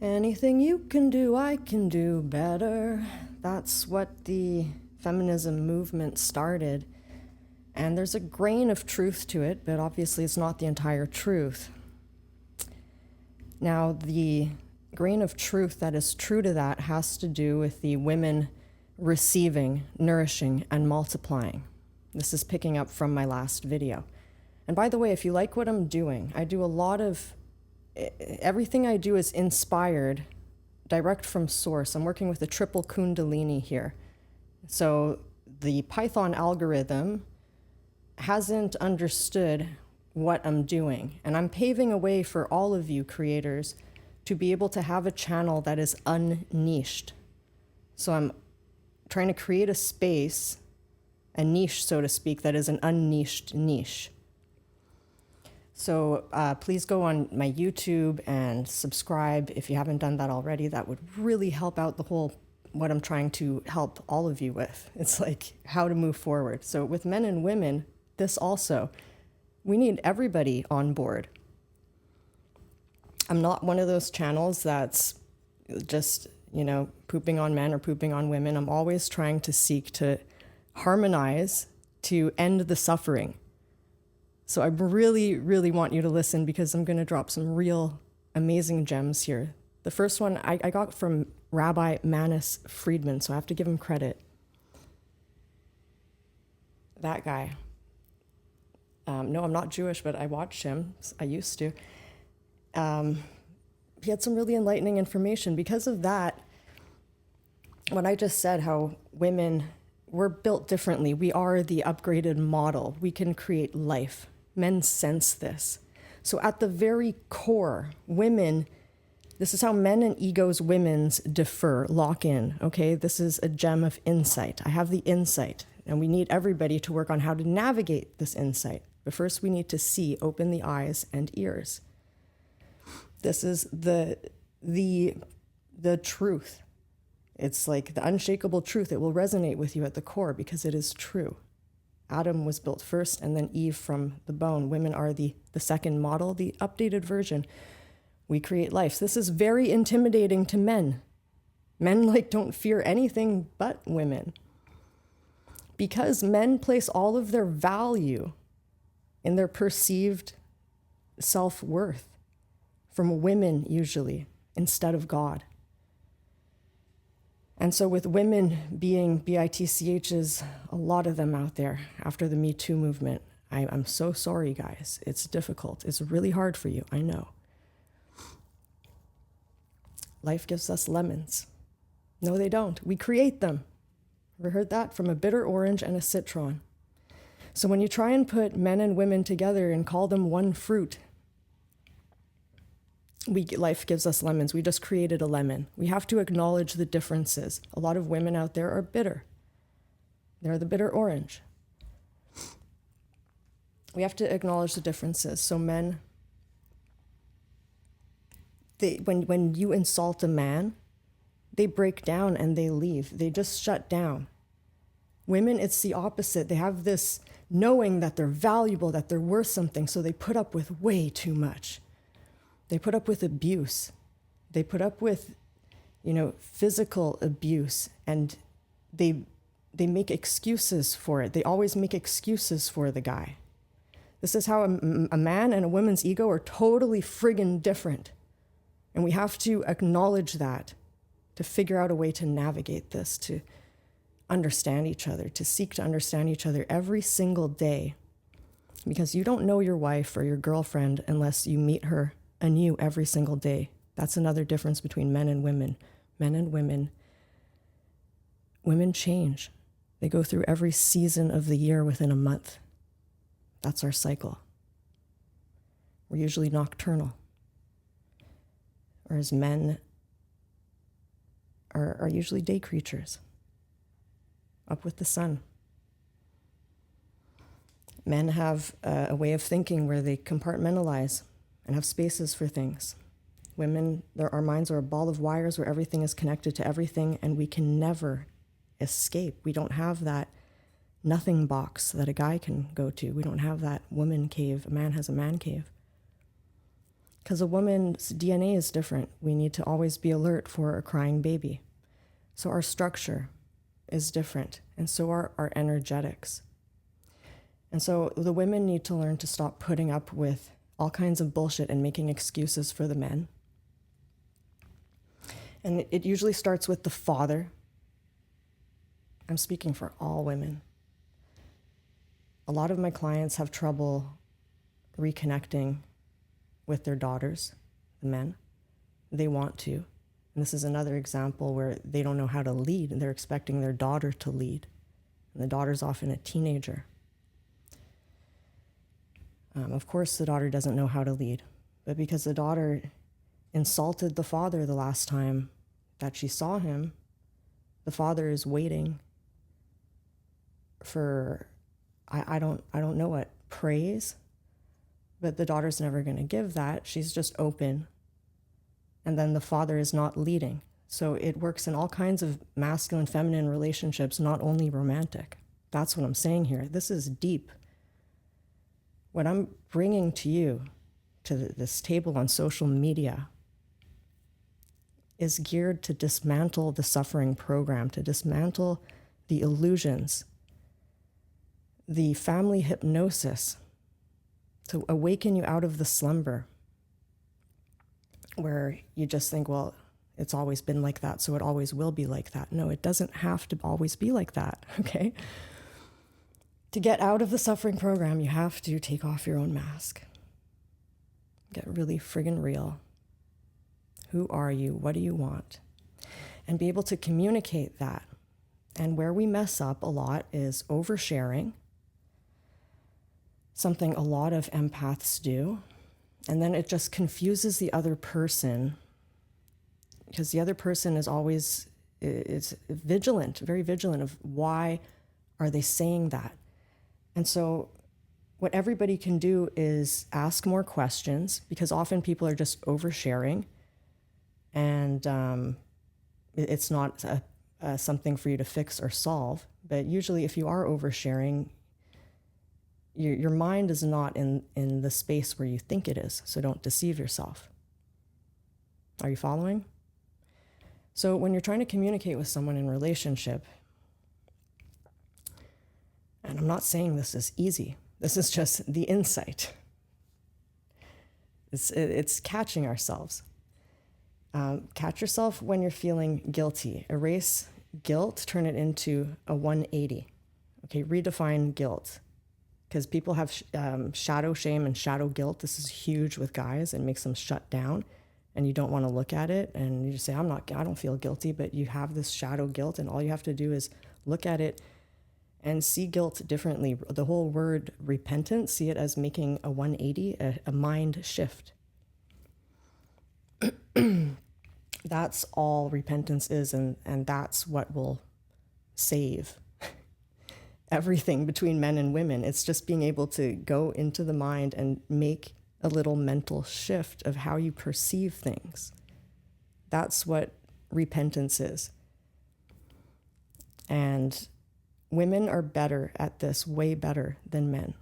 Anything you can do, I can do better. That's what the feminism movement started. And there's a grain of truth to it, but obviously it's not the entire truth. Now, the grain of truth that is true to that has to do with the women receiving, nourishing, and multiplying. This is picking up from my last video. And by the way, if you like what I'm doing, I do a lot of, everything I do is inspired direct from source. I'm working with a triple kundalini here. So the Python algorithm hasn't understood what I'm doing. And I'm paving a way for all of you creators to be able to have a channel that is unniched. So I'm trying to create a space, a niche, so to speak, that is an unniched niche. So please go on my YouTube and subscribe if you haven't done that already. That would really help out the whole, what I'm trying to help all of you with. It's like how to move forward. So with men and women, this also, we need everybody on board. I'm not one of those channels that's just, pooping on men or pooping on women. I'm always trying to seek to harmonize to end the suffering. So I really, really want you to listen because I'm going to drop some real amazing gems here. The first one I got from Rabbi Manis Friedman, so I have to give him credit. That guy. No, I'm not Jewish, but I watched him. I used to. He had some really enlightening information. Because of that, when I just said how women, we're built differently. We are the upgraded model. We can create life. Men sense this. So at the very core, women, this is how men and egos, women's differ, lock in, okay? This is a gem of insight. I have the insight, and we need everybody to work on how to navigate this insight. But first we need to see, open the eyes and ears. This is the truth. It's like the unshakable truth. It will resonate with you at the core because it is true. Adam was built first and then Eve from the bone. Women are the second model, the updated version. We create life. This is very intimidating to men. Men don't fear anything but women. Because men place all of their value in their perceived self-worth from women usually instead of God. And so with women being BITCHs, a lot of them out there after the Me Too movement, I'm so sorry, guys. It's difficult. It's really hard for you. I know. Life gives us lemons. No, they don't. We create them. Ever heard that? From a bitter orange and a citron. So when you try and put men and women together and call them one fruit, life gives us lemons. We just created a lemon. We have to acknowledge the differences. A lot of women out there are bitter. They're the bitter orange. We have to acknowledge the differences. So men, when you insult a man, they break down and they leave. They just shut down. Women, it's the opposite. They have this knowing that they're valuable, that they're worth something, so they put up with way too much. They put up with abuse. They put up with, physical abuse, and they make excuses for it. They always make excuses for the guy. This is how a man and a woman's ego are totally friggin' different. And we have to acknowledge that to figure out a way to navigate this, to understand each other, to seek to understand each other every single day. Because you don't know your wife or your girlfriend unless you meet her anew every single day. That's another difference between men and women. Men and women change. They go through every season of the year within a month. That's our cycle. We're usually nocturnal. Whereas men are usually day creatures, up with the sun. Men have a way of thinking where they compartmentalize and have spaces for things. Women, our minds are a ball of wires where everything is connected to everything, and we can never escape. We don't have that nothing box that a guy can go to. We don't have that woman cave. A man has a man cave. Because a woman's DNA is different. We need to always be alert for a crying baby. So our structure is different, and so are our energetics. And so the women need to learn to stop putting up with all kinds of bullshit and making excuses for the men. And it usually starts with the father. I'm speaking for all women. A lot of my clients have trouble reconnecting with their daughters, the men. They want to. And this is another example where they don't know how to lead, and they're expecting their daughter to lead. And the daughter's often a teenager. Of course, the daughter doesn't know how to lead, but because the daughter insulted the father the last time that she saw him, the father is waiting for, I don't know what, praise, but the daughter's never going to give that. She's just open. And then the father is not leading. So it works in all kinds of masculine, feminine relationships, not only romantic. That's what I'm saying here. This is deep. What I'm bringing to you, to this table on social media, is geared to dismantle the suffering program, to dismantle the illusions, the family hypnosis, to awaken you out of the slumber where you just think, well, it's always been like that, so it always will be like that. No, it doesn't have to always be like that, okay? To get out of the suffering program, you have to take off your own mask. Get really friggin' real. Who are you? What do you want? And be able to communicate that. And where we mess up a lot is oversharing, something a lot of empaths do. And then it just confuses the other person, because the other person is always vigilant, very vigilant of why are they saying that. And so what everybody can do is ask more questions, because often people are just oversharing, and it's not something for you to fix or solve. But usually if you are oversharing, your mind is not in the space where you think it is, so don't deceive yourself. Are you following? So when you're trying to communicate with someone in a relationship, and I'm not saying this is easy, this is just the insight. It's catching ourselves. Catch yourself when you're feeling guilty. Erase guilt, turn it into a 180. Okay, redefine guilt. Because people have shadow shame and shadow guilt. This is huge with guys. It makes them shut down, and you don't want to look at it. And you just say, I don't feel guilty, but you have this shadow guilt, and all you have to do is look at it and see guilt differently. The whole word repentance, see it as making a 180, a mind shift. That's all repentance is, and that's what will save everything between men and women. It's just being able to go into the mind and make a little mental shift of how you perceive things. That's what repentance is. And women are better at this, way better than men,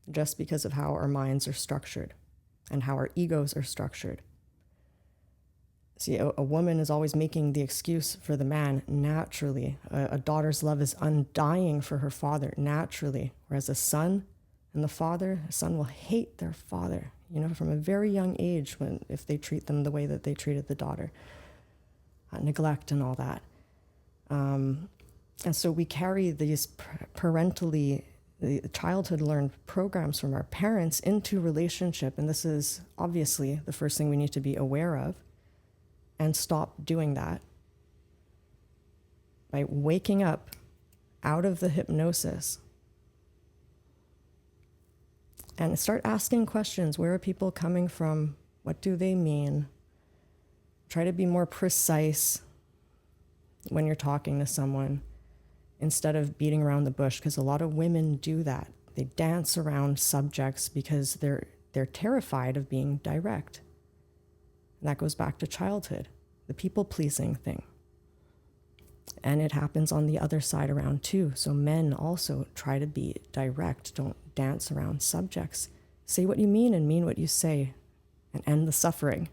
just because of how our minds are structured and how our egos are structured. See, a woman is always making the excuse for the man naturally. A daughter's love is undying for her father naturally, whereas a son and the son will hate their father, from a very young age if they treat them the way that they treated the daughter, neglect and all that. And so we carry these the childhood learned programs from our parents into relationship, and this is obviously the first thing we need to be aware of. And stop doing that by waking up out of the hypnosis and start asking questions. Where are people coming from? What do they mean? Try to be more precise when you're talking to someone instead of beating around the bush, because a lot of women do that. They dance around subjects because they're terrified of being direct. And that goes back to childhood, the people-pleasing thing. And it happens on the other side around too. So men also try to be direct. Don't dance around subjects. Say what you mean and mean what you say. and end the suffering.